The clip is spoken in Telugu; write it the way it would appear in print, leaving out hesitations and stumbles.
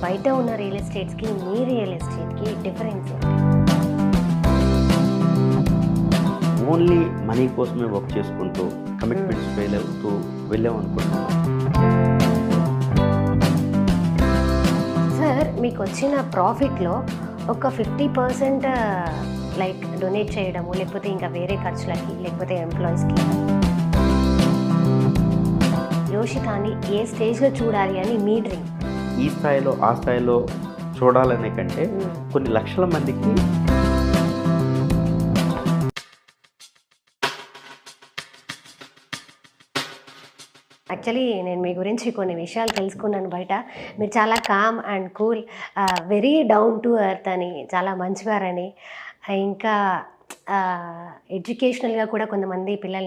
బయట ఉన్న రియల్ ఎస్టేట్స్కి మీ రియల్ ఎస్టేట్కి డిఫరెన్స్ ఏంటి? ఓన్లీ మనీ కోసమే వర్క్ చేసుకుంటూ కమిట్మెంట్స్ ఫెయిల్ అవుతూ వెళ్ళామనుకుంటున్నాం. సార్ మీకు వచ్చిన ప్రాఫిట్లో ఒక 50% లైక్ డొనేట్ చేయడము, లేకపోతే ఇంకా వేరే ఖర్చులకి, లేకపోతే ఎంప్లాయీస్కి, యోషితాని ఏ స్టేజ్లో చూడాలి అని మీ డ్రీమ్? ఈ స్థాయిలో ఆ స్థాయిలో చూడాలనే కంటే కొన్ని లక్షల మందికి యాక్చువల్లీ నేను మీ గురించి కొన్ని విషయాలు తెలుసుకున్నాను బయట. మీరు చాలా calm and cool, very down to earth అని, చాలా మంచివారని, ఇంకా ఎడ్యుకేషనల్గా కూడా కొంతమంది పిల్లల్ని